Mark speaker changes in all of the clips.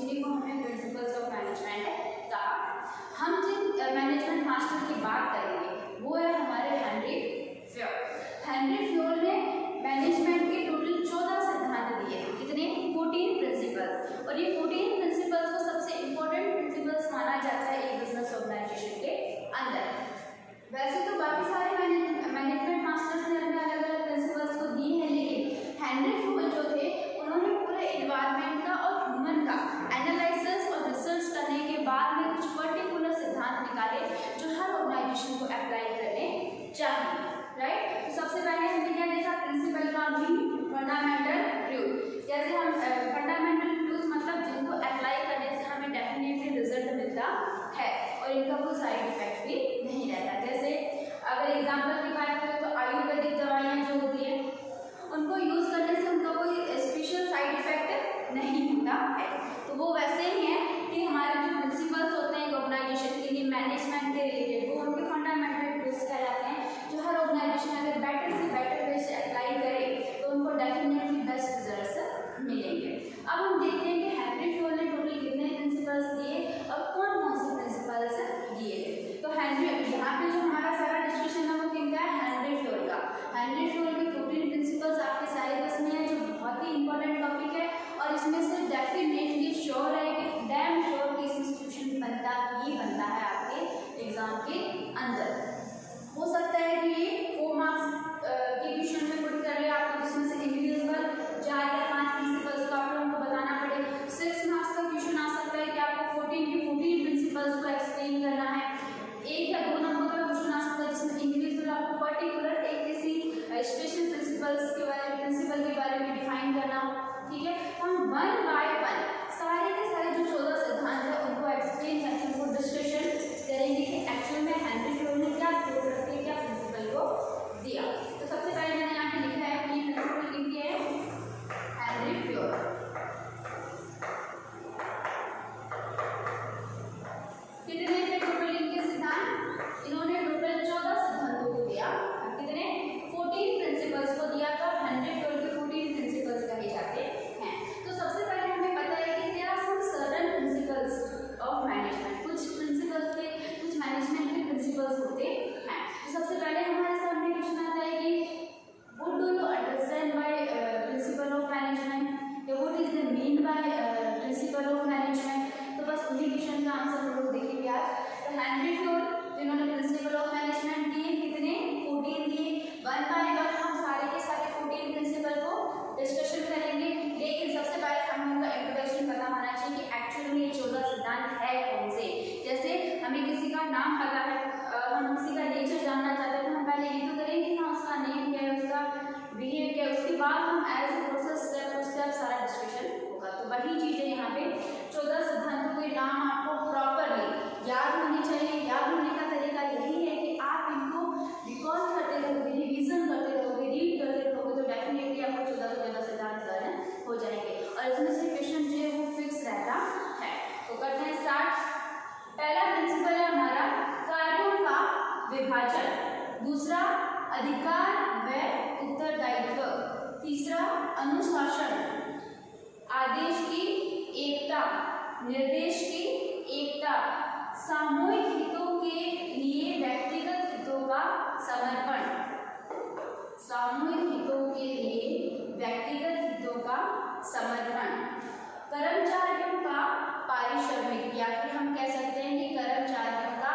Speaker 1: इसीलिए को हमने प्रिंसिपल्स ऑफ मैनेजमेंट कहा। हम जिन मैनेजमेंट मास्टर की बात करेंगे वो है हमारे हेनरी फ्योल। हेनरी फ्योल ने मैनेजमेंट के टोटल 14 सिद्धांत दिए, कितने 14 प्रिंसिपल्स, और ये 14 प्रिंसिपल्स को सबसे इंपॉर्टेंट प्रिंसिपल्स माना जाता है एक बिजनेस ऑर्गेनाइजेशन के अंदर। वैसे तो बाकी सारे मैनेजमेंट मास्टर्स ने अपने अलग अलग प्रिंसिपल्स को दिए हैं, लेकिन हेनरी फ्योल जो थे उन्होंने पूरे एनवायरनमेंट का और ह्यूमन का एनालिसिस और रिसर्च करने के बाद में कुछ पर्टिकुलर सिद्धांत निकाले जो हर ऑर्गेनाइजेशन को अप्लाई करने चाहिए, राइट। तो सबसे पहले हमने क्या देखा, प्रिंसिपल का मीनिंग फंडामेंटल ट्रूथ। जैसे हम फंडामेंटल ट्रूथ मतलब जिनको अप्लाई करने से हमें डेफिनेटली रिजल्ट मिलता है और इनका कोई साइड इफेक्ट भी नहीं रहता। जैसे अगर एग्जाम्पल की बात करें तो आयुर्वेदिक दवाइयाँ जो होती हैं उनको यूज़ करने से उनका कोई स्पेशल साइड इफेक्ट नहीं होता है। तो वो वैसे ही है कि हमारे जो प्रिंसिपल्स होते हैं ऑर्गेनाइजेशन के लिए मैनेजमेंट के रिलेटेड वो उनके फंडामेंटल ट्रूथ्स कहलाते हैं, जो हर ऑर्गेनाइजेशन अगर बेटर से बेटर वे से अप्लाई करे तो उनको डेफिनेटली बेस्ट रिजल्ट्स मिलेंगे। अब हम देखते हैं कि हेनरी फ्योल ने टोटल कितने प्रिंसिपल्स दिए और कौन कौन से प्रिंसिपल्स दिए। तो हेनरी, यहाँ पे जो हमारा सारा डिस्कशन है वो किनका है, हेनरी फ्योल का। हेनरी फ्योल के 14 प्रिंसिपल्स आपके सिलेबस में है, जो बहुत ही इंपॉर्टेंट टॉपिक है और इसमें से डेफिनेटली श्योर है कि डैम श्योर कि इसमें क्वेश्चन बनता ही बनता है आपके एग्जाम के अंदर। हो सकता है कि ये 4 मार्क्स के क्वेश्चन में पुट कर ले आपको, जिसमें से इंडिविजुअल 4 या 5 प्रिंसिपल्स को आप लोगों को बताना पड़े। 6 मार्क्स का क्वेश्चन आ सकता है कि आपको 14 के 14 प्रिंसिपल्स को एक्सप्लेन करना है। 1 या 2 नंबर का क्वेश्चन आ सकता है जिसमें इंडिविजुअल आपको पर्टिकुलर एक किसी स्पेशल प्रिंसिपल के बारे में डिफाइन करना हो, ठीक है। हम 1 बाय 1 सारे के सारे जो 14 सिद्धांत है उनको एक्सप्लेन करके उनको डिस्कशन करेंगे कि एक्चुअल में हेनरी फ्योल ने क्या प्रूव करके क्या प्रिंसिपल को दिया। तो सबसे पहले मैंने यहाँ पे लिखा है कि प्रिंसिपल किनके है, हेनरी फ्योल। कितने थे टोटल इनके सिद्धांत, इन्होंने टोटल 14 सिद्धांतों को दिया, कितने 14 प्रिंसिपल्स को दिया। तो हेनरी फ्योल के 14 प्रिंसिपल्स कहे जाते हैं। तो सबसे पहले हमें पता है कि there are some certain principles of management, कुछ प्रिंसिपल्स के कुछ मैनेजमेंट के प्रिंसिपल्स होते हैं। तो सबसे पहले हमारे सामने क्वेश्चन आता है कि what do you understand by principle of management, या what is the mean by principle of management. तो बस उन्हीं क्वेश्चन का आंसर हम लोग देखेंगे आज। तो हेनरी फ्योल जिन्होंने प्रिंसिपल ऑफ मैनेजमेंट दिए, कितने 14 दिए। 1 बाय 1 हम सारे के सारे 14 प्रिंसिपल को डिस्कशन करेंगे, लेकिन सबसे पहले हम उनका इंट्रोडक्शन पता होना चाहिए कि एक्चुअली में ये 14 सिद्धांत है कौन से। जैसे हमें किसी का नाम पता है, हम किसी का नेचर जानना चाहते हैं तो हम पहले ये तो करेंगे कि हाँ उसका नेम क्या है, उसका बिहेव क्या है, उसके बाद हम as a process step to step सारा डिस्कशन होगा। तो वही चीज़ है यहाँ पे, 14 सिद्धांतों के नाम आपको प्रॉपरली याद होनी चाहिए। याद होने का तरीका यही है कि आप इनको रिकॉल करते रहोगे, रिवीजन करते रहोगे, रीड करते रहोगे, तो डेफिनेटली आपको 14 सिद्धांत लर्न हो जाएंगे और इसमें से क्वेश्चन जो है वो फिक्स रहता है। तो करते हैं स्टार्ट। पहला प्रिंसिपल है हमारा कार्यों का विभाजन, दूसरा अधिकार व उत्तरदायित्व, तीसरा अनुशासन, आदेश की एकता, निर्देश की एकता, सामूहिक हितों के लिए व्यक्तिगत हितों का समर्पण, सामूहिक हितों के लिए व्यक्तिगत हितों का समर्पण, कर्मचारियों का पारिश्रमिक, या फिर हम कह सकते हैं कि कर्मचारियों का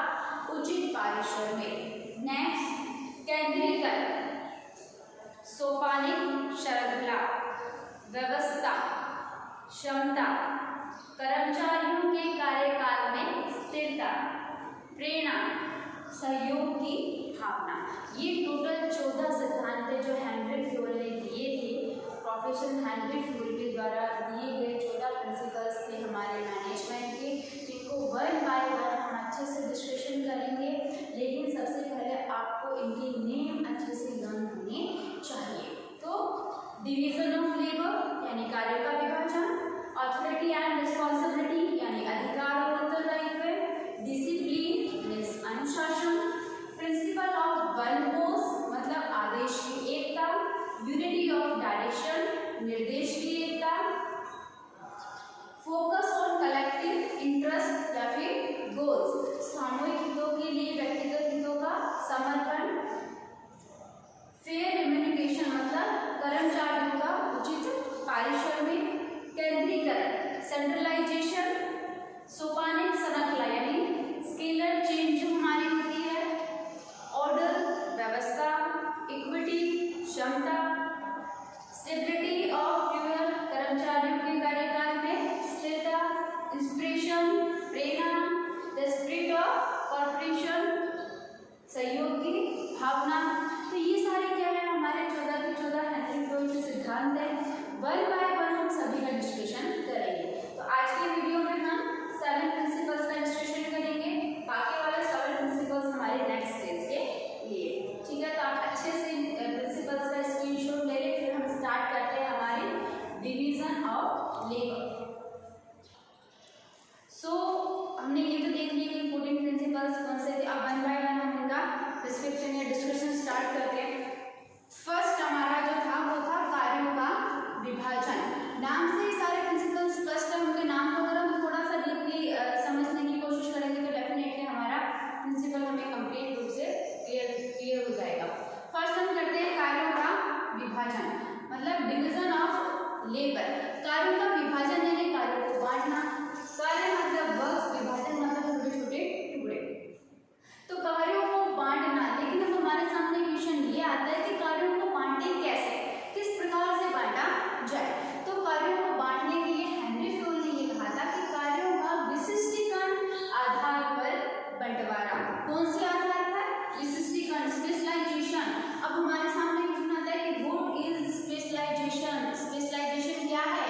Speaker 1: उचित पारिश्रमिक। नेक्स्ट, केंद्रीकरण, सोपानिक श्रृंखला, व्यवस्था, क्षमता, कर्मचारियों के कार्यकाल में स्थिरता, प्रेरणा, सहयोग की भावना। ये टोटल 14 सिद्धांत थे जो हेनरी फ्योल ने दिए थे। प्रोफेसर हेनरी फ्योल के द्वारा दिए गए 14 प्रिंसिपल्स थे हमारे मैनेजमेंट के, जिनको 1 बाय 1 हम अच्छे से डिस्कशन करेंगे। लेकिन सबसे पहले आपको इनके नेम अच्छे से लर्न होने चाहिए। तो डिवीजन ऑफ लेबर यानी कार्यों का विभाजन, ऑथोरिटी एंड रिस्पॉन्सिबिलिटी यानी अधिकार और उत्तरदायित्व, डिसिप्लिन मीन्स अनुशासन, प्रिंसिपल ऑफ वन पोस्ट मतलब आदेश की एकता, यूनिटी ऑफ डायरेक्शन निर्देश की एकता, फोकस ऑन गोल्स, सामूहिक हितों के लिए व्यक्तिगत हितों का समर्पण, फेयर रेम्यूनरेशन मतलब कर्मचारियों का उचित पारिश्रमिक, केंद्रीकरण सेंट्रलाइजेशन, सोपानिक श्रृंखला यानी स्केलर चेंज जो हमारी होती है, ऑर्डर व्यवस्था, इक्विटी क्षमता, स्टेबिलिटी ऑफ फ्यूअर कर्मचारियों के कार्यकाल में स्थिरता, inspiration Prerna, the spirit of corporation सहयोग की भावना। तो ये सारे क्या है हमारे 14 के 14 हेनरी फ्योल के सिद्धांत है। वन बाय वन हम सभी का डिस्कशन करेंगे। तो आज के वीडियो में हम 7 प्रिंसिपल्स का डिस्कशन करेंगे, बाकी वाले 7 प्रिंसिपल्स हमारे नेक्स्ट स्टेज के लिए, ठीक है। तो आप अच्छे से प्रिंसिपल्स का स्क्रीनशॉट ले लें, फिर हम स्टार्ट करते हैं हमारी डिवीजन ऑफ लेबर। सो हमने ये तो देख लिया कि इंपोर्टेंट प्रिंसिपल्स कौन से थे। अब वन बाय वन हम उनका डिस्क्रिप्शन या डिस्कशन स्टार्ट करते हैं। फर्स्ट हमारा जो था वो था कार्यों का विभाजन। नाम से ही सारे प्रिंसिपल्स स्पष्ट है, उनके नाम को अगर हम थोड़ा सा डीपली समझने की कोशिश करेंगे तो डेफिनेटली हमारा प्रिंसिपल हमें कंप्लीट रूप से क्लियर हो जाएगा। फर्स्ट हम करते हैं कार्यों का विभाजन, मतलब डिवीजन ऑफ लेबर। कार्यों का विभाजन यानी कार्यों को बांटना, कार्य मतलब वर्क्स, विभाजन मतलब छोटे छोटे टुकड़े। तो कार्यों को बांटना, लेकिन अब हमारे सामने क्वेश्चन ये आता है कि कार्यों को बांटे कैसे, किस प्रकार से बांटा जाए। तो कार्यों को बांटने के लिए हेनरी फ्योल ने ये कहा था कि कार्यों का विशिष्टीकरण आधार पर बंटवारा। कौन से आधार पर? विशिष्टीकरण, स्पेशलाइजेशन। अब हमारे सामने क्वेश्चन आता है कि व्हाट इज स्पेशलाइजेशन, स्पेशलाइजेशन क्या है?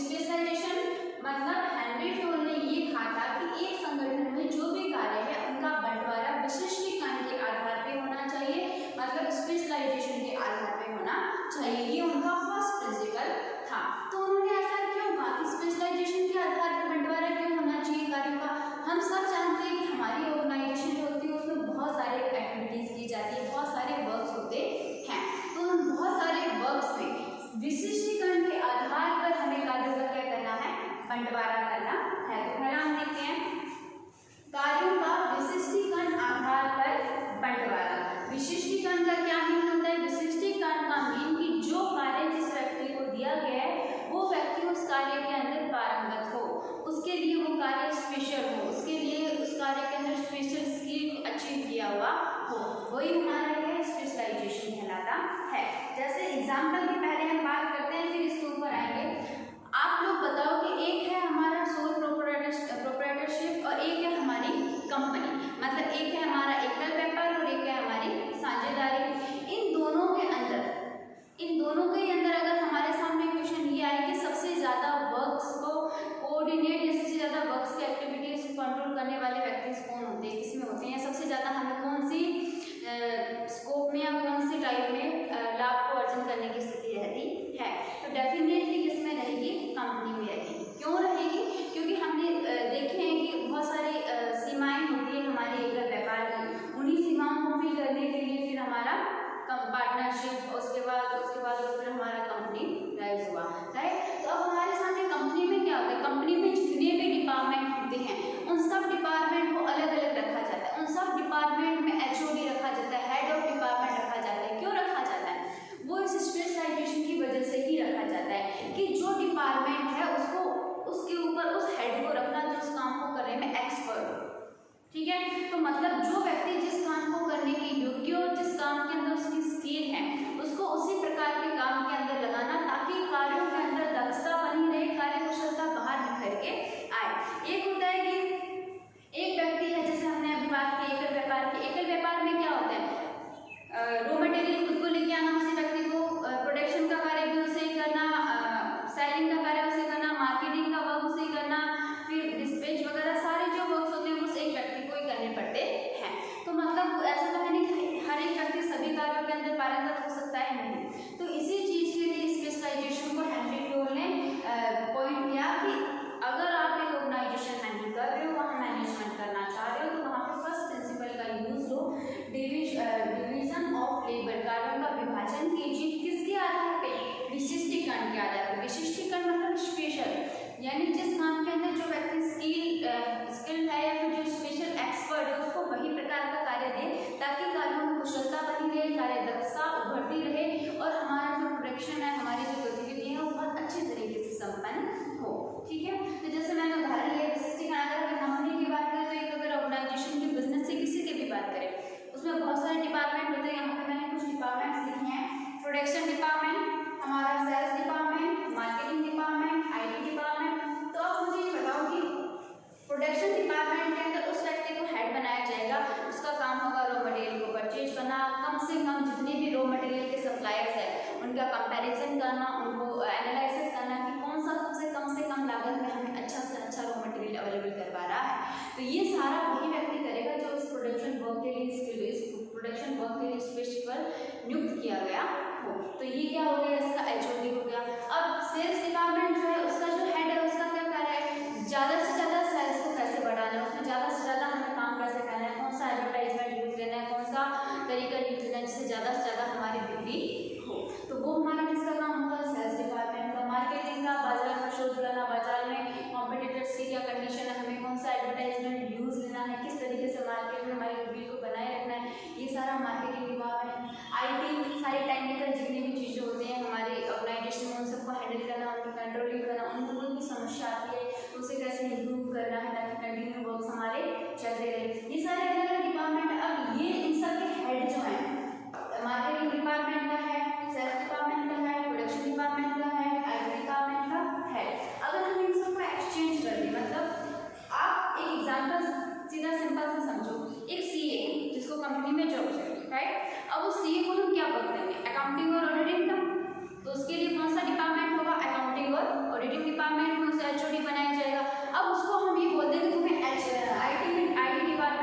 Speaker 1: स्पेशलाइजेशन मतलब हेनरी फ्योल ने ये कहा था कि एक संगठन में जो भी कार्य है उनका बंटवारा विशिष्टीकरण के आधार पे होना चाहिए, मतलब स्पेशलाइजेशन के आधार पे होना चाहिए। ये उनका फर्स्ट प्रिंसिपल था। तो उन्होंने ऐसा क्यों कहा कि स्पेशलाइजेशन के आधार पर बंटवारा क्यों होना चाहिए कार्यों का? हम सब जानते हैं कि हमारी ऑर्गेनाइजेशन जो होती है उसमें बहुत सारे एक्टिविटीज की जाती है, बहुत सारे वर्क्स होते हैं। तो उन बहुत सारे वर्क्स में विशिष्टीकरण के आधार पर हमें कार्यों का क्या करना है? बंटवारा करना है। तो पहला हम देखते हैं कार्यों का विशिष्टीकरण आधार पर बंटवारा। विशिष्टीकरण का क्या मीन होता है? विशिष्टीकरण का मीन कि जो कार्य जिस व्यक्ति को दिया गया है वो व्यक्ति उस कार्य के अंदर पारंगत हो, उसके लिए वो कार्य स्पेशल हो, उसके लिए उस कार्य के अंदर स्पेशल स्किल अचीव किया हुआ हो, वही हमारा क्या स्पेशलाइजेशन कहलाता है। जैसे एग्जाम्पल की पहले हम बात करते हैं, फिर इसके ऊपर आएंगे। आप लोग बताओ कि एक है हमारा सोल प्रोप्राइटरशिप और एक है हमारी कंपनी, मतलब एक है हमारा एकल व्यापार और एक है हमारी साझेदारी। इन दोनों के अंदर अगर हमारे सामने क्वेश्चन ये आए कि सबसे ज़्यादा वर्क्स को कोऑर्डिनेट या सबसे ज़्यादा वर्क्स की एक्टिविटीज को कंट्रोल करने वाले व्यक्ति कौन होते हैं, किसमें होते हैं, सबसे ज़्यादा हमें कौन सी स्कोप में या कौन सी टाइप में लाभ को अर्जन करने की स्थिति रहती है? तो डेफिनेटली किसमें रहेगी? कंपनी में रहेगी। क्यों रहेगी? क्योंकि हमने देखे हैं कि बहुत सारी सीमाएं होती है हमारे एकल व्यापार की, उन्हीं सीमाओं को फिल करने के लिए फिर हमारा पार्टनरशिप, उसके बाद फिर हमारा कंपनी राइज हुआ है। तो अब हमारे सामने कंपनी में क्या होता है? कंपनी में जितने भी डिपार्टमेंट होते हैं उन सब डिपार्टमेंट को अलग अलग रखा जाता है, उन सब डिपार्टमेंट में एचओडी रखा जाता है, हेड ऑफ डिपार्टमेंट रखा जाता है। क्यों रखा जाता है? वो इस स्पेशलाइजेशन की वजह से ही रखा जाता है कि जो डिपार्टमेंट है उसको उसके ऊपर उस हेड को रखना जो उस काम को करने में एक्सपर्ट हो, ठीक है। तो मतलब जो व्यक्ति जिस काम को करने की योग्य और जिस काम के अंदर उसकी स्किल है उसको उसी प्रकार के काम के अंदर लगाना, ताकि कार्यों के अंदर दक्षता बनी रहे, कार्य कुशलता बाहर निखर के आए। एक होता है कि एक व्यक्ति है, जैसे हमने अभी बात की एकल व्यापार की। एकल व्यापार में क्या होता है? रॉ मटेरियल खुद को लेके आना उसी व्यक्ति को, प्रोडक्शन का कार्य भी उसे ही करना, सेलिंग का कार्य उसे करना, मार्केटिंग का वर्क उसे ही करना, फिर डिस्पैच वगैरह सारे जो वर्क्स होते हैं वो एक व्यक्ति को ही करने पड़ते हैं। तो मतलब ऐसा तो है नहीं कि हर एक व्यक्ति सभी कार्यों के अंदर पारंगत हो सकता है, नहीं। तो इसी चीज के लिए स्पेशलाइजेशन को हेनरी फ्योल ने पॉइंट किया कि अगर आप एक ऑर्गेनाइजेशन हैंडल कर रहे हो, वहाँ मैनेजमेंट करना चाह रहे हो, तो वहाँ पे फर्स्ट प्रिंसिपल का use low, division of labour, कार्यों का विभाजन के संपन्न हो। ठीक है, तो जैसे मैंने उदाहरण लिया अगर कंपनी की बात करें तो एक अगर ऑर्गेनाइजेशन की बिजनेस से किसी की भी बात करें उसमें बहुत सारे डिपार्टमेंट होते हैं। यहाँ पे मैंने कुछ डिपार्टमेंट्स लिखे हैं, प्रोडक्शन डिपार्टमेंट, हमारा sales department, marketing department, IT department. तो अब मुझे ये बताओ कि प्रोडक्शन डिपार्टमेंट के अंदर उस व्यक्ति को हेड बनाया जाएगा, उसका काम होगा रॉ मटेरियल को परचेज करना, कम से कम जितने भी रॉ मटेरियल के सप्लायर्स हैं उनका कंपैरिजन करना, उनको एनालिसिस करना कि कौन सा सबसे कम लागत में हमें अच्छा से अच्छा रॉ मटेरियल अवेलेबल करवा रहा है। तो ये सारा वही व्यक्ति करेगा जो इस प्रोडक्शन वर्क के लिए स्पेशल नियुक्त किया गया हो। तो ये क्या हो गया, इसका HOD हो गया। अब सेल्स डिपार्टमेंट जो है उसका जो हेड है उसका क्या कार्य है, ज़्यादा से ज़्यादा सेल्स को कैसे बढ़ाना है, उसमें ज़्यादा से ज़्यादा हमें काम कैसे करना है, कौन सा एडवर्टाइजमेंट यूज करना है, कौन सा तरीका यूज करना है जिससे ज़्यादा से ज़्यादा हमारी बिक्री हो। तो वो हमारा किसका काम होगा, सेल्स डिपार्टमेंट का। मार्केटिंग का बाजार का शोध करना, बाजार में कॉम्पिटिटर्स की क्या कंडीशन है, हमें कौन सा एडवर्टाइजमेंट यूज लेना है, किस तरीके से मार्केट में हमारी बिक्री को बनाए रखना है, ये सारा मार्केटिंग डिपार्टमेंट। IT सारी टेक्निकल जितनी भी चीज़ें होती हैं हमारे ऑर्गेनाइजेशन में उन सबको हैंडल करना, उनकी कंट्रोलिंग करना, उनको कोई भी समस्या आती है उसे कैसे इम्प्रूव करना है ताकि कंटिन्यू वर्क हमारे चलते रहे। ये सारे अलग अलग डिपार्टमेंट। अब ये इन सब के हेड जो हैं, मार्केटिंग डिपार्टमेंट का है, सेल्स डिपार्टमेंट का है, प्रोडक्शन डिपार्टमेंट का है, IT डिपार्टमेंट का है। अगर हम इन सबको एक्सचेंज कर दें, मतलब आप एक एग्जाम्पल सीधा सिंपल से समझो, एक CA जिसको कंपनी में जॉब चाहिए, राइट। अब उस CA को हम क्या पकड़ेंगे, अकाउंटिंग और ऑडिटिंग का। तो उसके लिए कौन सा डिपार्टमेंट होगा, अकाउंटिंग और ऑडिटिंग डिपार्टमेंट में उसे HOD बनाया जाएगा। अब उसको हम ये बोल देंगे तुम्हें IT डिपार्टमेंट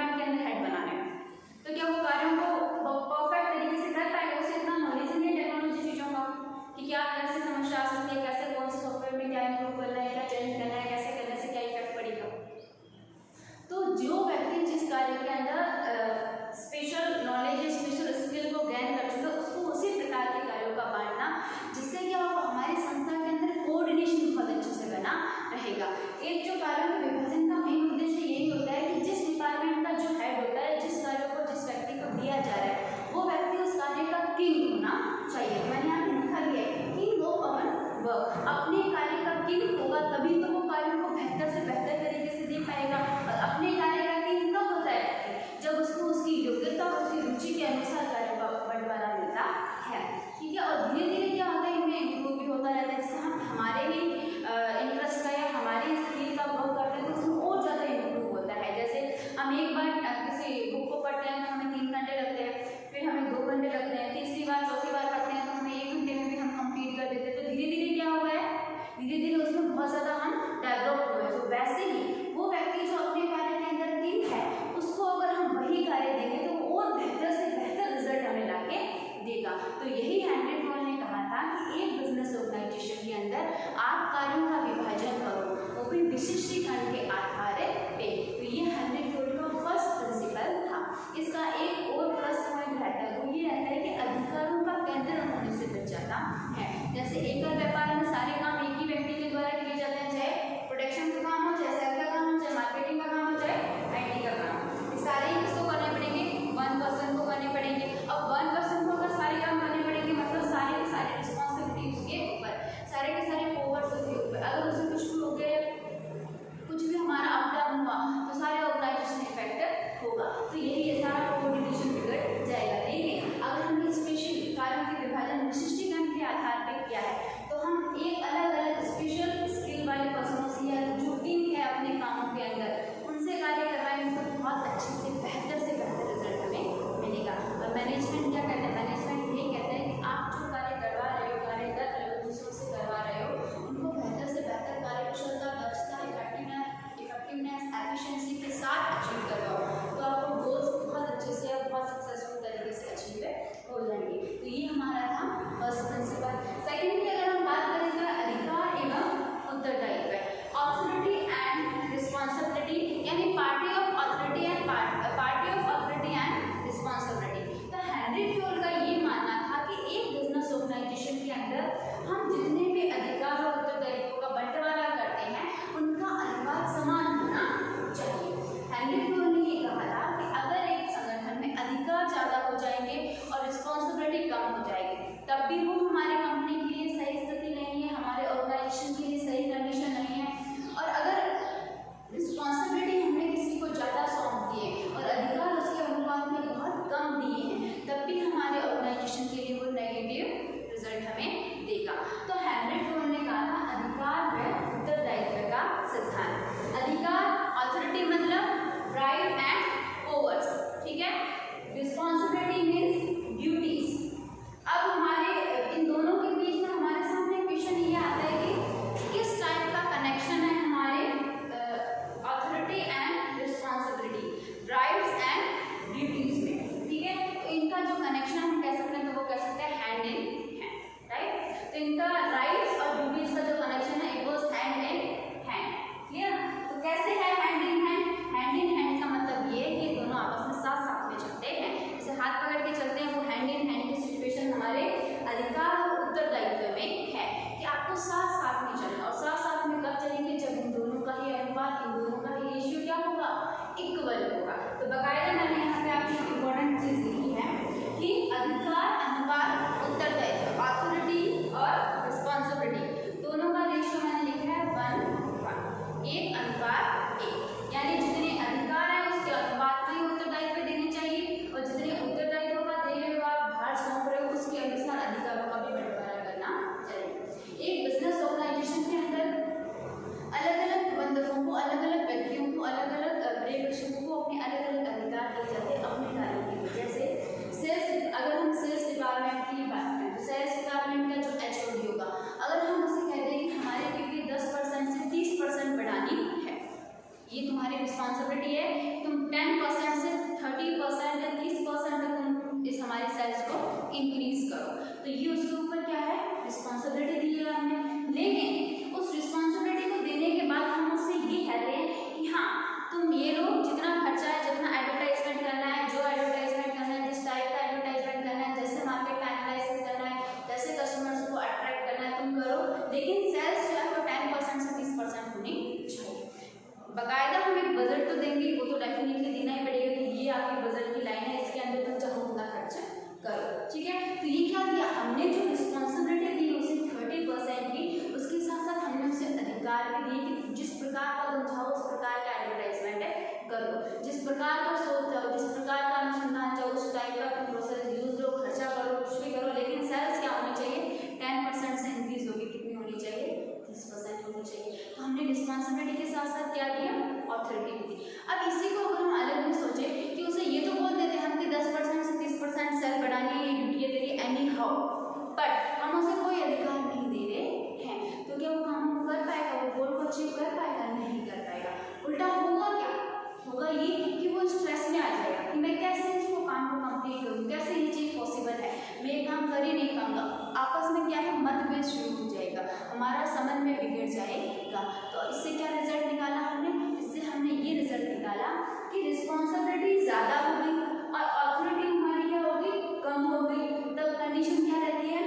Speaker 1: कर लो, जिस प्रकार का शोध चाहो, जिस प्रकार का अनुसंधान चाहो, उस टाइप का प्रोसेस यूज लो, खर्चा करो, कुछ भी करो, लेकिन सेल्स क्या होनी चाहिए, 10% से इंक्रीज होगी, कितनी होनी चाहिए, 30% होनी चाहिए। तो हमने रिस्पॉन्सिबिलिटी के साथ साथ क्या दिया, ऑथोरिटी भी दी। अब इसी को अगर हम अलग में सोचे कि उसे ये तो बोल देते हम कि 10% से 30% सेल बढ़ानी है, ये ड्यूटी है तेरी एनी हाउ, बट हम उसे कोई अधिकार नहीं दे रहे हैं, तो क्या वो काम कर पाएगा, वो गोल को अचीव कर पाएगा, नहीं कर पाएगा। उल्टा होगा क्या, होगा ये कि वो स्ट्रेस में आ जाएगा कि मैं कैसे इसको काम को कंप्लीट करूँ, कैसे ये चीज़ पॉसिबल है, मैं ये काम कर ही नहीं पाऊंगा। आपस में क्या है, मतभेद शुरू हो जाएगा, हमारा समन्वय बिगड़ जाएगा। तो इससे क्या रिजल्ट निकाला हमने, इससे हमने ये रिजल्ट निकाला कि रिस्पॉन्सिबिलिटी ज़्यादा हो गई और अथॉरिटी हमारी क्या हो गई, कम हो गई। तब कंडीशन क्या रहती है,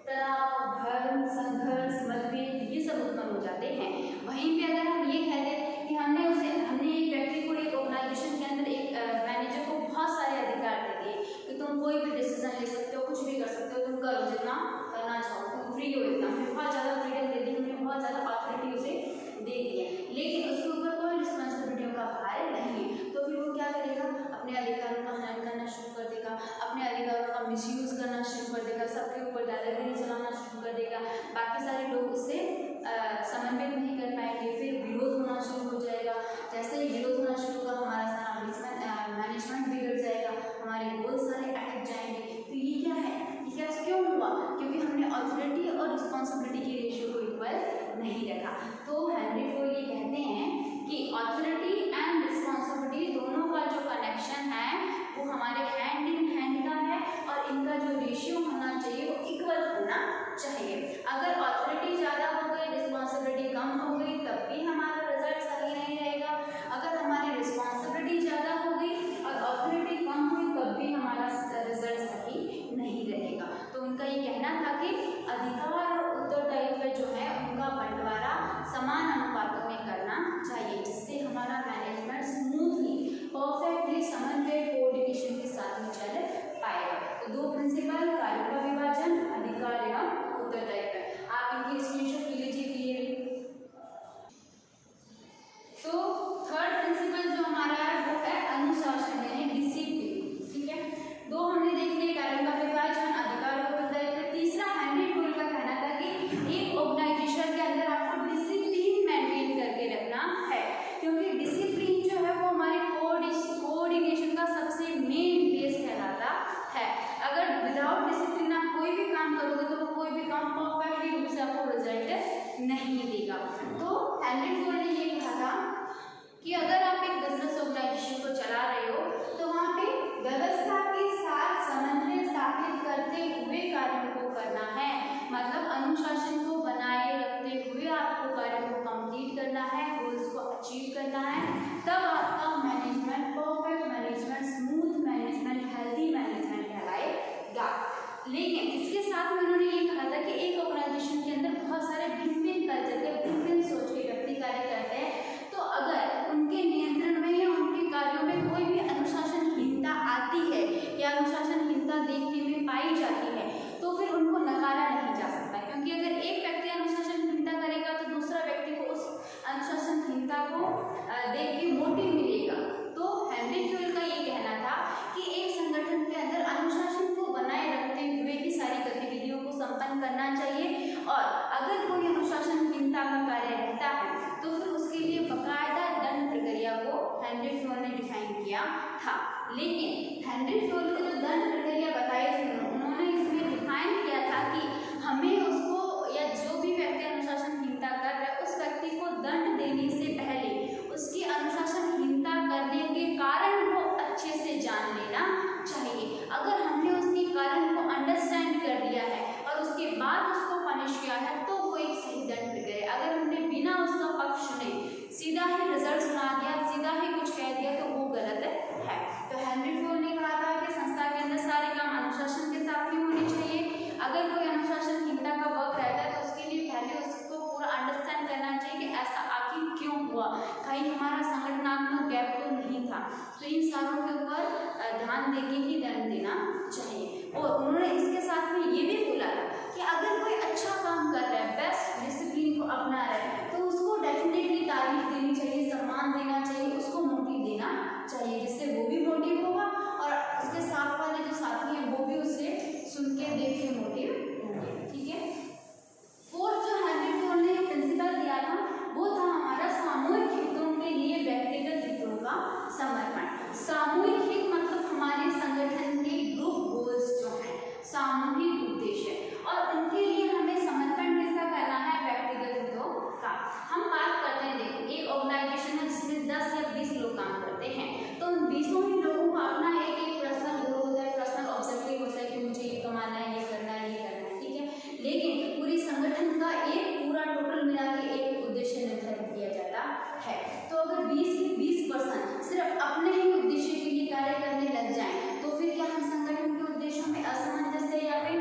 Speaker 1: तनाव, भ्रम, संघर्ष, मतभेद, ये सब उत्पन्न हो जाते हैं। वहीं पे अगर हम ये कह दें कि हमने एक व्यक्ति को, एक ऑर्गेनाइजेशन के अंदर एक मैनेजर को बहुत सारे अधिकार दे दिए कि तुम कोई भी डिसीजन ले सकते हो, कुछ भी कर सकते हो, तुम करो जितना करना चाहो, तुम फ्री हो एकदम, बहुत ज़्यादा फ्रीडम दे दी, हमने बहुत ज़्यादा अथॉरिटी उसे दे दी है, लेकिन उसके ऊपर कोई रिस्पॉन्सिबिलिटियों का भार नहीं है। तो फिर वो क्या करेगा, अपने अधिकारों का हनन करना शुरू कर देगा, अपने अधिकारों का मिसयूज करना शुरू कर देगा, सबके ऊपर दादागिरी चलाना शुरू कर देगा, बाकी सारे लोग उससे समन्वय नहीं कर पाएंगे, फिर विरोध होना शुरू हो जाएगा। जैसे ही विरोध होना शुरू होगा, हमारा सारा मैनेजमेंट बिगड़ जाएगा, हमारे गोल सारे अटक जाएंगे। तो ये क्या है, ये क्या क्यों हुआ, क्योंकि हमने अथॉरिटी और रिस्पॉन्सिबिलिटी के रेशियो को इक्वल नहीं रखा। तो हेनरी फोर्ड ये कहते हैं कि अथॉरिटी एंड रिस्पॉन्सिबिलिटी दोनों का जो कनेक्शन है वो हमारे हैंड इन हैंड का है, और इनका जो रेशियो होना चाहिए वो इक्वल होना चाहिए। अगर अथॉरिटी ज़्यादा हो गई, रिस्पॉन्सिबिलिटी कम हो गई, तब भी हमारा रिजल्ट सही नहीं रहेगा। अगर हमारी रिस्पॉन्सिबिलिटी ज़्यादा हो गई और अथॉरिटी कम हुई, तब भी हमारा रिजल्ट सही नहीं रहेगा। तो उनका ये कहना था कि अधिकार और उत्तरदायित्व जो है उनका बंटवारा समान अनुपातों में करना चाहिए, जिससे हमारा मैनेजमेंट स्मूथली, परफेक्टली, समन्वय, कोऑर्डिनेशन के साथ में चल पाएगा। तो दो प्रिंसिपल, कार्यों का विभाजन, अधिकार एवं उत्तरदायित्व। आप इनकी स्क्रीनशॉट ले लीजिए क्लियरली। तो थर्ड प्रिंसिपल जो हमारा है वो है अनुशासन यानी डिसिप्लिन। ठीक है, दो हमने देख लिए, कार्यों का विभाजन, अधिकार और उत्तरदायित्व। तीसरा हेनरी फोर्ड का कहना था कि एक ऑर्गेनाइजेशन के अंदर आपको डिसिप्लिन मेंटेन करके रखना है, क्योंकि डिसिप्लिन जो है वो हमारे कोऑर्डिनेशन का सबसे मेन बेस कहलाता है। अगर विदाउट डिसिप्लिन आप कोई भी काम करोगे तो वो कोई भी काम परफेक्टली रूप से आपको रिजल्ट नहीं देगा। तो हेनरी फोर्ड ने ये कहा था कि अगर आप एक बिजनेस ऑर्गेनाइजेशन को चला रहे हो तो वहाँ पे व्यवस्था के साथ समन्वय स्थापित करते हुए कार्यों को करना है, मतलब अनुशासन को बनाए रखते हुए आपको कार्यों को कंप्लीट करना है, गोल्स को अचीव करना है, तब आपका management perfect management, smooth management, healthy management कहलाएगा। लेकिन इसके साथ में उन्होंने ये कहा था कि एक ऑर्गेनाइजेशन के अंदर बहुत सारे भिन्न कल्चर के, भिन्न सोच के व्यक्ति कार्य करते हैं, तो अगर उनके नियंत्रण में या उनके कार्यों में कोई भी अनुशासनहीनता आती है या अनुशासनहीनता देखने में पाई जाती है, तो फिर उनको नकारा नहीं जा सकता, क्योंकि अगर एक व्यक्ति अनुशासनहीनता करेगा तो दूसरा व्यक्ति को उस अनुशासनहीनता को देख के मोटिव मिलेगा। तो हेनरी फोर्ड का ये कहना था कि एक संगठन के अंदर अनुशासन को बनाए रखते हुए ही सारी गतिविधियों को संपन्न करना चाहिए, और अगर कोई अनुशासनहीनता का कार्य रहता है तो फिर उसके लिए बकायदा दंड प्रक्रिया को हेनरी फोर्ड ने डिफाइन किया था। लेकिन हेनरी फोर्ड ने जो दंड प्रक्रिया बताई थी, उन्होंने इसमें डिफाइन किया था कि हमें उसको, या जो भी व्यक्ति अनुशासनहीनता कर रहा है उस व्यक्ति को दंड देने से पहले उसकी अनुशासनहीनता करने के कारण को अच्छे से जान लेना चाहिए। अगर हमने उसके कारण को अंडरस्टैंड कर लिया है और उसके बाद उसको पनिश किया है तो वो एक सही दंड प्रक्रिया। अगर हमने बिना उसका पक्ष सुने सीधा ही रिजल्ट सुना दिया, सीधा ही कुछ कह दिया, तो वो गलत है। तो हेनरी फोर्ड ने कहा था कि संस्था के अंदर सारे काम अनुशासन के साथ ही होने चाहिए। अगर कोई अनुशासनहीनता का वर्क रहता है तो उसके लिए पहले उसको पूरा अंडरस्टैंड करना चाहिए कि ऐसा आखिर क्यों हुआ, कहीं हमारा संगठनात्मक गैप तो नहीं था। तो इन सारों के ऊपर ध्यान देके ही दंड देना चाहिए। और उन्होंने इसके साथ में ये भी बोला कि अगर कोई अच्छा काम कर रहा है, बेस्ट डिसिप्लिन को अपना रहा है, तो उसको डेफिनेटली तारीफ देनी चाहिए, सम्मान देना चाहिए, उसको मोटिव देना चाहिए, जिससे वो भी मोटिव होगा और उसके साथ वाले जो साथी हैं वो भी उसे सुन के देख के मोटिव होंगे। ठीक है। फोर्थ जो हेनरी फ्योल ने प्रिंसिपल दिया था वो था हमारा सामूहिक हितों के लिए व्यक्तिगत हितों का समर्पण। सामूहिक हित मतलब हमारे संगठन के ग्रुप गोल्स जो हैं, सामूहिक उद्देश्य, और उनके लिए हमें समर्पण किसका करना है? व्यक्तिगत हितों का। हम बात करते हैं, देखो एक ऑर्गेनाइजेशन है जिसमें 10 या 20 लोग काम करते हैं, तो उन 20 ही लोगों का अपना एक एक पर्सनल गोल होता है, पर्सनल ऑब्जेक्टिव होता है कि मुझे ये कमाना है, ये करना है, ये करना है। ठीक है। लेकिन पूरी संगठन का एक पूरा टोटल मिला के एक उद्देश्य निर्धारित किया जाता है। तो अगर 20 के 20% सिर्फ अपने ही उद्देश्य के लिए कार्य करने लग जाएं, तो फिर क्या हम संगठन के उद्देश्यों में असमंजस्य या फिर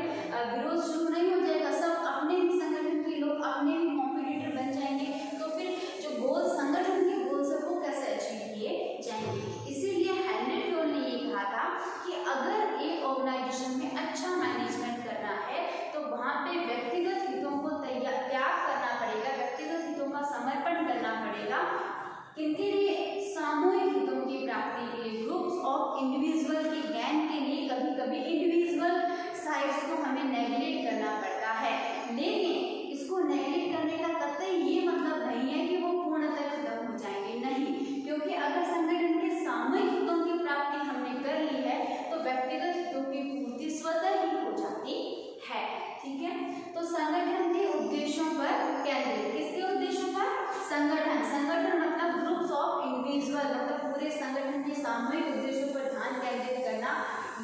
Speaker 1: विरोध शुरू नहीं हो जाएगा? सब अपने ही संगठन के लोग अपने ही कॉम्पिटिटर बन जाएंगे, तो फिर जो गोल संगठन के गोल्स है वो कैसे अचीव किए जाएंगे? इसीलिए हेनरी फ्योल ने ये कहा था कि अगर एक ऑर्गेनाइजेशन में अच्छा मैनेजमेंट करना है तो वहाँ पे व्यक्तिगत हितों को त्याग करना पड़ेगा, व्यक्तिगत हितों का समर्पण करना पड़ेगा। किनके लिए? सामूहिक हितों की प्राप्ति के लिए, ग्रुप्स ऑफ इंडिविजुअल के ज्ञान के लिए। कभी कभी इंडिविजुअल साइड्स को हमें नेगलेक्ट करना पड़ता है, लेकिन इसको नेगलेक्ट करने का कतई ये मतलब नहीं है कि वो पूर्णतः खत्म हो जाएंगे, नहीं, क्योंकि अगर संगठन के सामूहिक हितों की प्राप्ति हमने कर ली है तो व्यक्तिगत हितों की पूर्ति स्वतः ही हो जाती है। ठीक है। तो संगठन के उद्देश्यों पर केंद्रित, किसके उद्देश्यों पर? संगठन, संगठन मतलब ग्रुप्स ऑफ इंडिविजुअल, मतलब पूरे संगठन के सामूहिक उद्देश्यों पर ध्यान केंद्रित करना,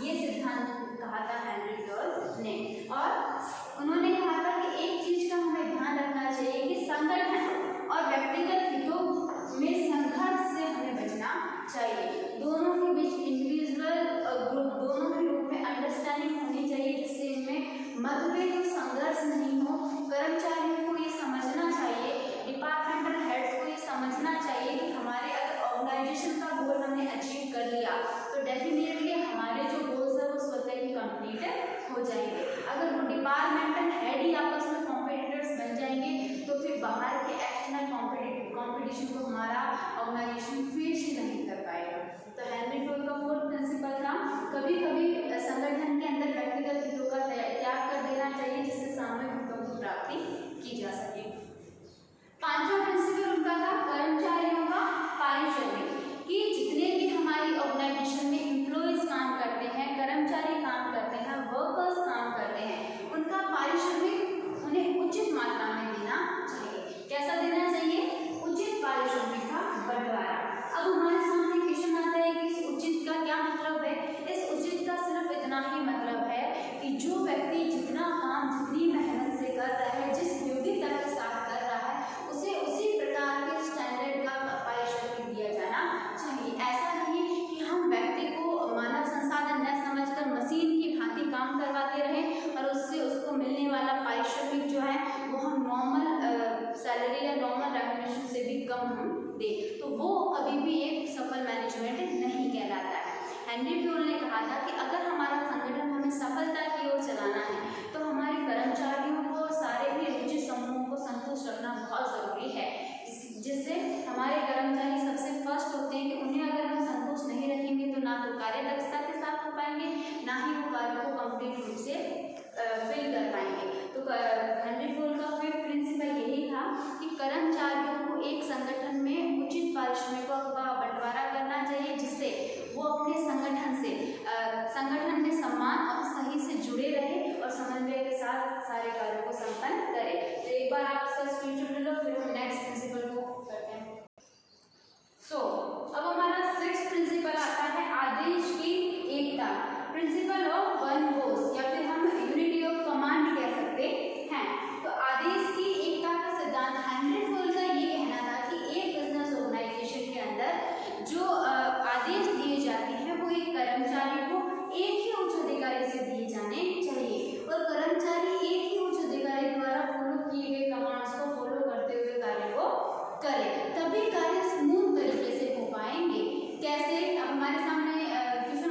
Speaker 1: ये सिद्धांत कहा था हेनरी फ्योल ने। और उन्होंने कहा था कि एक चीज का हमें ध्यान रखना चाहिए कि संगठन और व्यक्तिगत हितों में संघर्ष से हमें बचना चाहिए। दोनों के बीच इंडिविजुअल और ग्रुप दोनों के रूप में अंडरस्टैंडिंग होनी चाहिए, जिससे इनमें मतभेद और संघर्ष नहीं हो। कर्मचारियों को ये समझना चाहिए, डिपार्टमेंटल हेड्स को ये समझना चाहिए कि हमारे अगर ऑर्गेनाइजेशन का गोल हमने अचीव कर लिया तो डेफिनेटली हमारे जो गोल्स है वो स्वतः ही कंप्लीट हो जाएंगे। अगर वो डिपार्टमेंटल हेड ही आपस में कॉम्पिटिटर्स बन जाएंगे तो फिर बाहर के एक्सटर्नल कॉम्पिटिशन को हमारा ऑर्गेनाइजेशन फेस ही नहीं कर पाएगा। तो हेनरी फ्योल का फोर्थ प्रिंसिपल था कभी कभी संगठन के अंदर व्यक्तिगत हितों का त्याग कर देना चाहिए, जिससे सामूहिक हितों की प्राप्ति की जा सके। पांचवा प्रिंसिपल उनका था कर्मचारियों का पारिश्रमिक, कि जितने भी हमारी ऑर्गेनाइजेशन में एम्प्लॉइज काम करते हैं, कर्मचारी काम करते हैं, वर्कर्स काम करते हैं, उनका पारिश्रमिक उन्हें उचित मात्रा में देना चाहिए। कैसा देना चाहिए? उचित पारिश्रमिक का बंटवारा। अब हमारे सामने क्वेश्चन आता है कि इस उचित का क्या मतलब है? इस उचित का सिर्फ इतना ही मतलब है कि जो व्यक्ति जितना काम जितनी मेहनत से कर रहा है, जिस योग्यता के साथ कर रहा है, उसे उसी प्रकार के स्टैंडर्ड का पारिश्रमिक दिया जाना चाहिए। ऐसा नहीं कि हम व्यक्ति को मानव संसाधन न समझकर मशीन की भांति काम करवाते रहें और उससे उसको मिलने वाला पारिश्रमिक जो है वो हम नॉर्मल सैलरी या नॉर्मल रेम्युनरेशन से भी कम हम दें, तो वो कभी भी एक सफल मैनेजमेंट नहीं कहलाता है। हेनरी फ्योल ने कहा था कि अगर हमारा संगठन हमें सफलता की ओर चलाना है तो हमारे कर्मचारियों को, सारे भी रुचि समूहों को संतुष्ट रखना बहुत ज़रूरी है, जिससे हमारे कर्मचारी सबसे फर्स्ट होते हैं कि उन्हें अगर हम संतुष्ट नहीं रखेंगे तो ना तो कार्य दक्षता के साथ हो पाएंगे, ना ही वो कार्य को कंप्लीट रूप से फिल कर पाएंगे। तो हेनरी फ्योल का फिफ्थ प्रिंसिपल यही था कि कर्मचारियों को एक संगठन में उचित पारिश्रमिकों का बंटवारा करना चाहिए, जिससे वो अपने संगठन में सम्मान और सही से जुड़े रहे और समन्वय के साथ सारे कार्यों को संपन्न करें। तो एक बार आप इसका स्क्रीनशॉट ले लो, फिर हम नेक्स्ट प्रिंसिपल को करते हैं। अब हमारा सिक्स्थ प्रिंसिपल आता है आदेश की एकता, प्रिंसिपल ऑफ वन वॉइस, या फिर हम यूनिटी ऑफ कमांड कह सकते हैं। तो आदेश की एकता का सिद्धांत हेनरी फ्योल का ये कहना था कि एक बिजनेस ऑर्गेनाइजेशन के अंदर जो आदेश दिए जाते हैं वो एक कर्मचारी को एक ही उच्च अधिकारी से दिए जाने चाहिए, और कर्मचारी एक ही उच्च अधिकारी द्वारा फॉलो किए गए कमांड्स को फॉलो करते हुए कार्य को करे, तभी कार्य स्मूथ तरीके से हो पाएंगे। कैसे? अब हमारे सामने क्वेश्चन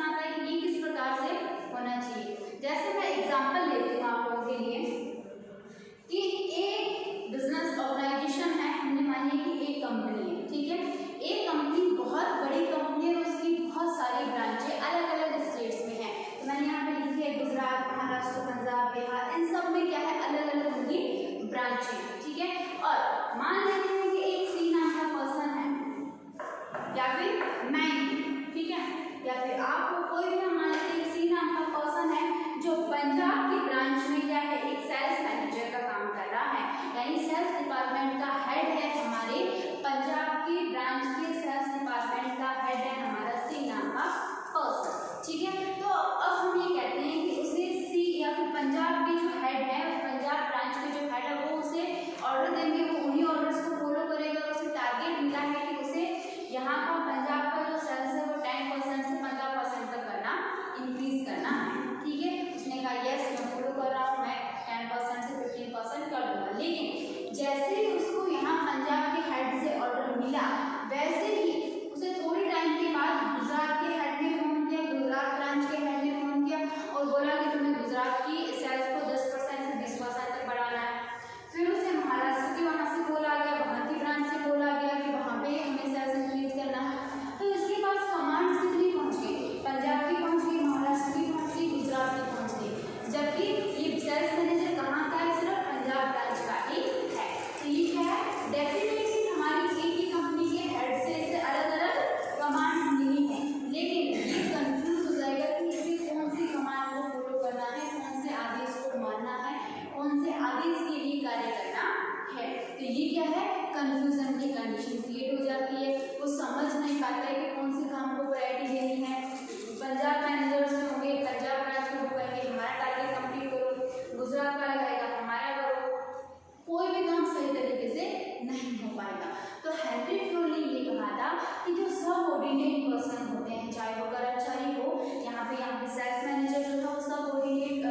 Speaker 1: कोई भी हम मान लेते हैं सी नाम का पर्सन है जो पंजाब की ब्रांच में क्या है, एक सेल्स मैनेजर का काम कर रहा है, यानी सेल्स डिपार्टमेंट का हेड है हमारे पंजाब की ब्रांच के सेल्स डिपार्टमेंट का हेड है हमारा सी नाम का पर्सन। ठीक है, तो अब हम ये कहते हैं कि उसे सी या फिर पंजाब के जो हेड है, पंजाब ब्रांच के जो हेड है वो उसे ऑर्डर देंगे, वो उन्हीं ऑर्डर्स को फॉलो करेगा। उसे टारगेट मिला है कि उसे यहाँ का पंजाब का जो सेल्स है वो 10% से 15% तक करना, इंक्रीज करना है। ठीक है, उसने कहा यस मैं फॉलो कर रहा हूँ, मैं 10% से 15% कर दूंगा। लेकिन जैसे ही उसको यहाँ पंजाब के हेड से ऑर्डर मिला, वैसे ही उसे थोड़ी टाइम के बाद गुजरात के हेड ने फोन किया, गुजरात ब्रांच के हेड ने फोन किया और बोला कि तुम्हें गुजरात की सेल्स को 10% से 20% तक बढ़ाना है। फिर उसे महाराष्ट्र की वहाँ से बोला गया, वहाँ की ब्रांच से बोला गया कि वहाँ पे हमें सेल्स इंक्रीज करना है। तो इसके पास कमांड्स कितनी पहुँच गई, पंजाब की पहुँच गई, महाराष्ट्र की पहुँच गई, गुजरात की पहुँच गई, जबकि ये सेल्स मैनेजर कहाँ का है, सिर्फ पंजाब ब्रांच का ही है। तो ये क्या है, डेफिनेटली हमारी एक ही कंपनी के हेड से इसे अलग अलग कमांड्स मिली है, लेकिन ये कंफ्यूज हो जाएगा कि इसे कौन सी कमांड को फॉलो करना है, कौन से आदेश को मानना है, कौन से आदेश के लिए कार्य करना है। तो ये क्या है, कंफ्यूजन की कंडीशन क्रिएट हो जाती है, वो समझ नहीं पाता है कि कौन से काम को प्रायोरिटी देनी है। पंजाब मैनेजर्स में होंगे, पंजाब ब्रांच को कहेंगे हमारा टारगेट कंप्लीट करो, गुजरात का लगाएगा हमारा करो, कोई भी काम सही तरीके से नहीं हो पाएगा। तो हेनरी फ्योल ने ये कहा था कि जो सबऑर्डिनेट पर्सन होते हैं, चाहे वो कर्मचारी हो, यहाँ पे सेल्स मैनेजर जो था वो सबऑर्डिनेट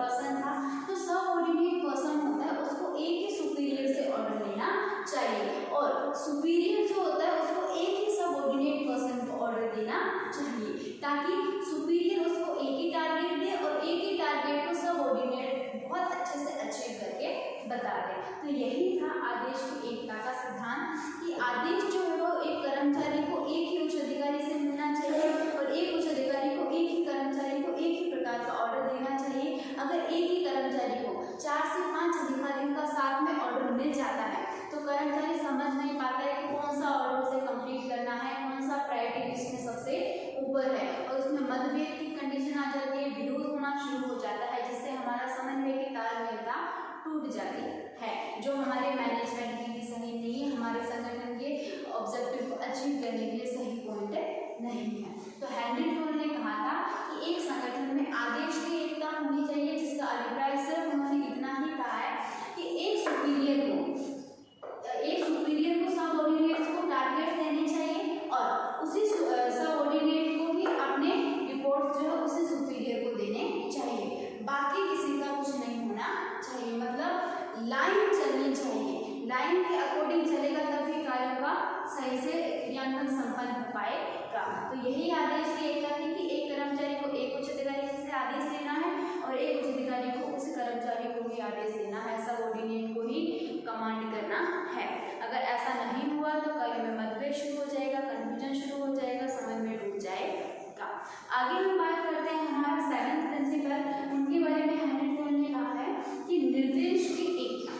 Speaker 1: पर्सन था, तो सबऑर्डिनेट पर्सन होता है उसको एक ही सुपीरियर से ऑर्डर लेना चाहिए, और सुपीरियर जो होता है उसको एक ही सबऑर्डिनेट पर्सन को ऑर्डर देना चाहिए, ताकि सुपीरियर उसको एक ही टारगेट दे और एक ही टारगेट को सबऑर्डिनेट बहुत अच्छे से अचीव करके बता दे। तो यही था आदेश की एकता का सिद्धांत, कि आदेश जो है वो एक कर्मचारी को एक ही उच्च अधिकारी से मिलना चाहिए और एक उच्च अधिकारी को एक ही कर्मचारी को एक ही प्रकार का ऑर्डर देना चाहिए। अगर एक ही कर्मचारी को 4 से 5 अधिकारियों का साथ में ऑर्डर मिल जाता है तो कर्मचारी समझ नहीं पाता है कि कौन सा ऑर्डर उसे कंप्लीट करना है, कौन सा प्रायोरिटी लिस्ट में सबसे ऊपर है, और उसमें मतभेद की कंडीशन आ जाती है, विरोध होना शुरू हो जाता है, जिससे हमारा समन्वय की तालमेलता टूट जाती है, जो हमारे मैनेजमेंट के लिए सही नहीं है, हमारे संगठन के ऑब्जेक्टिव को अचीव करने के लिए सही पॉइंट नहीं है। तो हेनरी फ्योल ने कहा था कि एक संगठन में आदेश की एकता होनी चाहिए, जिसका अभिप्राय सिर्फ उन्होंने इतना ही कहा है कि एक सुपीरियर को सबऑर्डिनेट्स को टारगेट देने चाहिए और उसी सबऑर्डिनेट को ही अपने रिपोर्ट जो है उसी सुपीरियर को देने चाहिए, बाकी किसी का कुछ नहीं होना चाहिए। मतलब लाइन चलनी चाहिए, लाइन के अकॉर्डिंग चलेगा तभी कार्यों का सही से क्रियान्वयन संपन्न हो पाएगा। तो यही आदेश की एकता थी कि एक कर्मचारी को एक उच्च अधिकारी से आदेश देना है और एक उच्च अधिकारी को उस कर्मचारी को भी आदेश देना है, सबऑर्डिनेट को ही कमांड करना है। अगर ऐसा नहीं हुआ तो कार्य में मतभेद शुरू हो जाएगा, कंफ्यूजन शुरू हो जाएगा, समन्वय टूट जाएगा। आगे हम बात करते हैं हमारा 7th प्रिंसिपल, उनके बारे में हेनरी फ्योल ने कहा है कि निर्देश की एकता।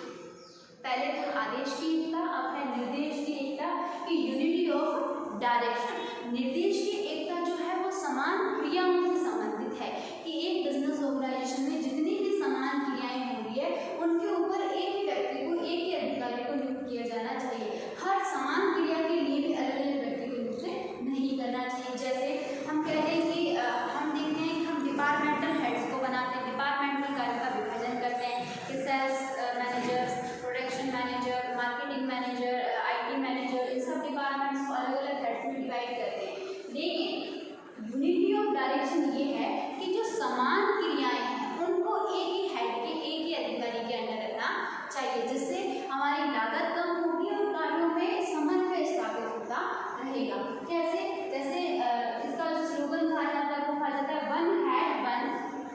Speaker 1: पहले तो आदेश की एकता, अब है निर्देश की एकता, कि यूनिटी ऑफ डायरेक्शन। निर्देश की एकता जो है वो समान क्रियाओं से संबंधित है, कि एक बिजनेस ऑर्गेनाइजेशन में जितनी भी समान क्रियाएं हो रही है उनके ऊपर एक ही व्यक्ति को, एक ही अधिकारी को नियुक्त किया जाना चाहिए। हर समान क्रिया के लिए भी अलग अलग व्यक्ति को नियुक्त नहीं करना चाहिए। जैसे हम कहते हैं कि हम देखते हैं कि हम डिपार्टमेंटल हेड्स को बनाते हैं, डिपार्टमेंटल कार्य का विभाजन करते हैं कि sales manager, production manager, marketing manager, IT manager, इन सब डिपार्टमेंट्स को अलग अलग हेड्स में डिवाइड करते हैं। लेकिन यूनिटी ऑफ डायरेक्शन ये है कि जो समान क्रियाएं हैं उनको एक ही हेड के, एक ही अधिकारी के अंडर रखना चाहिए, जिससे हमारी लागत कम होगी और कार्यों में समन्वय स्थापित होता रहेगा। कैसे? जैसे इसका जो स्लोगन कहा जाता है वो कहा जाता है वन हेड वन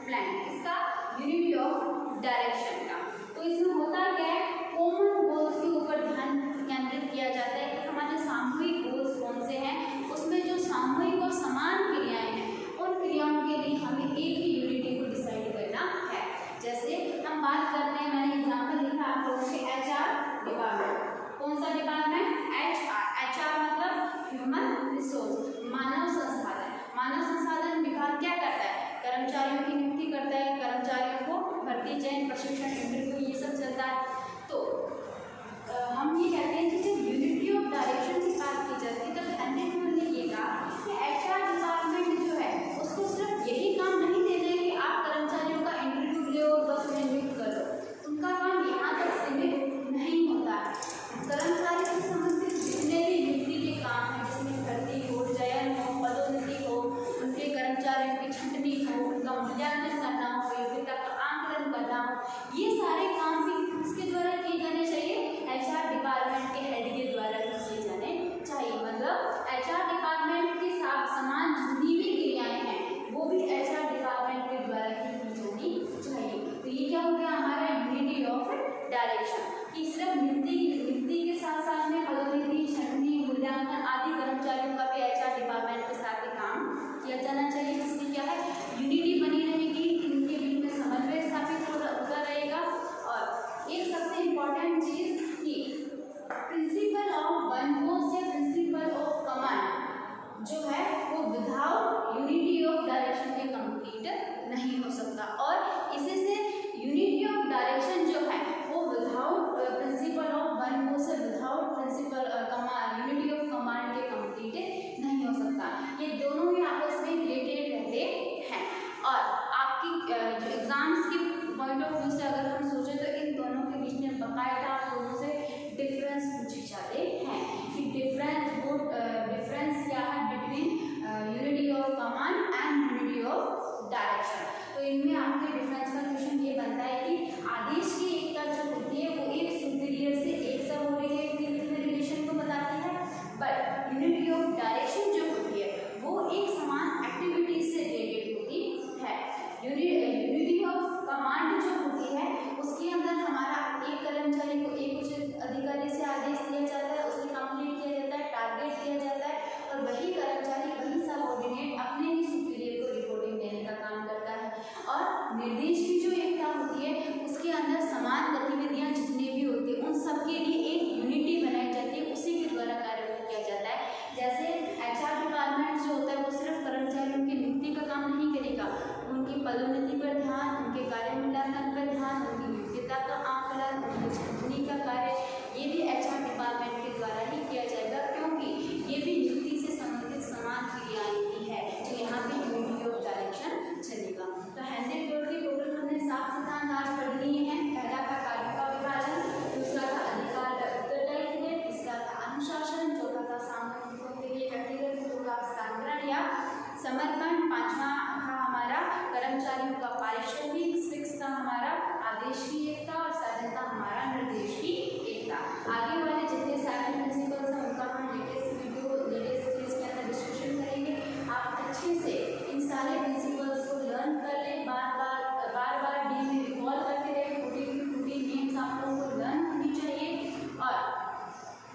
Speaker 1: प्लान, इसका यूनिटी ऑफ डायरेक्शन का। तो इसमें होता क्या है, कॉमन गोल्स के ऊपर ध्यान केंद्रित किया जाता है कि हमारे सामूहिक गोल्स कौन से हैं, उसमें जो सामूहिक और समान क्रियाएं हैं उन क्रियाओं के लिए हमें एक ही यूनिटी को डिसाइड करना है। जैसे हम बात करते हैं, मैंने एग्जाम्पल लिखा आप लोगों के HR डिपार्टमेंट। कौन सा डिपार्टमेंट? HR मतलब ह्यूमन रिसोर्स, मानव संसाधन। मानव संसाधन विभाग कर्मचारियों की नियुक्ति करता है, कर्मचारियों को भर्ती, चयन, प्रशिक्षण, इंटरव्यू ये सब चलता है। तो हम ये कहते हैं कि जब यूनिटी ऑफ डायरेक्शन की बात की जाती है तब हेनरी फ्यूल ने ये कहा कि HR डिपार्टमेंट जो है उसको सिर्फ यही काम नहीं दे रहे कि आप कर्मचारियों का इंटरव्यू ले और बस उन्हें नियुक्त कर दो, उनका काम यहाँ तक सीमित नहीं होता है। कर्मचारी से संबंधित जितने भी नियुक्ति के काम हैं, जिसमें भर्ती हो, चयन हो, पदोन्नति हो, उनके कर्मचारियों की छंटनी हो, उनका मूल्यांकन करना हो, योग्यता का आंकलन करना हो, ये सारे काम भी किसके द्वारा किए जाने चाहिए? HR डिपार्टमेंट के हेड के द्वारा किए जाने चाहिए। मतलब HR डिपार्टमेंट के साथ समान जितनी भी क्रियाएं हैं वो भी HR डिपार्टमेंट के द्वारा की जानी चाहिए। तो ये क्या हो गया हमारा यूनिटी ऑफ डायरेक्शन, कि सिर्फ नियुक्ति के साथ साथ में पदोन्नति, छंटनी, मूल्यांकन आदि कर्मचारियों का भी HR डिपार्टमेंट के साथ ही काम किया जाना चाहिए। जिससे क्या है यूनिटी बनी रहेगी, इनके बीच में समन्वय स्थापित होता रहेगा। और एक सबसे इम्पोर्टेंट चीज कि प्रिंसिपल ऑफ वन फोर्स या प्रिंसिपल ऑफ कमांड जो है वो विदाउट यूनिटी ऑफ डायरेक्शन के कंप्लीट नहीं हो सकता। और इसी से यूनिटी ऑफ डायरेक्शन जो है वो without principle of one force या without principle unity of command के कंप्लीट नहीं हो सकता। ये दोनों ही आपस में रिलेटेड रहते हैं। और आपकी जो एग्जाम्स की पॉइंट ऑफ व्यू से अगर हम सोचें तो इन दोनों के बीच में बाकायदा दोनों से डिफरेंस पूछे जाते हैं कि डिफरेंस क्या है between unity of command and unity of direction. तो इनमें आपके डिफरेंस का क्वेश्चन ये बनता है कि आदेश की एकता जो होती है वो एक सुपीरियर से एक सबऑर्डिनेट के बीच में रिलेशन को बताती है, बट यूनिटी ऑफ डायरेक्शन जो होती है वो एक समान एक्टिविटी से रिलेटेड होती है। यूनिटी ऑफ कमांड जो होती है उसके अंदर हमारा एक कर्मचारी को एक उच्च अधिकारी से आदेश दिया जाता है, उसे कंप्लीट किया जाता है, टारगेट दिया जाता है, और वही कर्मचारी वही सबऑर्डिनेट अपने ही सुपीरियर को रिपोर्टिंग देने का काम करता है। और निर्देश की जो एकता होती है उसके अंदर समान गतिविधियां जितनी भी होती है उन सबके लिए एक यूनिटी बनाई जाती है, उसी के द्वारा कार्य किया जाता है। जैसे HR डिपार्टमेंट जो होता है वो सिर्फ कर्मचारियों की नियुक्ति का काम नहीं करेगा, उनकी पदोन्नति पर ध्यान, उनके कार्य मूल्यांकन पर ध्यान, उनकी योग्यता का आंकलन, उनकी छंटनी का कार्य ये भी HR डिपार्टमेंट के द्वारा ही किया जाएगा, क्योंकि ये भी नियुक्ति से संबंधित समान क्रियाएं ही है। तो यहाँ पे यूनिटी ऑफ डायरेक्शन चलेगा। तो हेनरी फ्यूल के टोटल हमने 7 सिद्धांत आज पढ़ लिए हैं। पहला था कार्य का विभाजन, दूसरा था अधिकार का उत्तरदायित्व, तीसरा था अनुशासन, चौथा था सामूहिक के लिए व्यक्तिगत हितों का हस्तांतरण या समर्पण, पांचवा था हमारा कर्मचारियों का पारिश्रमिक, 6 था हमारा आदेश की एकता, और 7 था हमारा निर्देश की एकता। आगे वाले जितने 7 प्रिंसिपल्स हैं उनका हम लेटेस्ट सीरीज के अंदर डिस्कशन करेंगे। आप अच्छे से इन सारे प्रिंसिपल्स को लर्न कर लें, बार बार डी में रिकॉल करते रहे, टूटी नेम्स आप लोगों को लर्न होनी चाहिए। और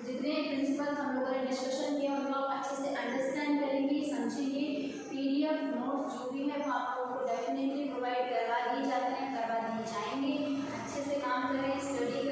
Speaker 1: जितने प्रिंसिपल्स हम लोगों ने डिस्कशन किया उनको आप अच्छे से अंडरस्टैंड करेंगे, समझेंगे। PDF नोट्स जो भी है वो आप लोगों को डेफिनेटली प्रोवाइड करवा दिए जाते हैं, करवा दिए जाएंगे। अच्छे से काम करें, स्टडी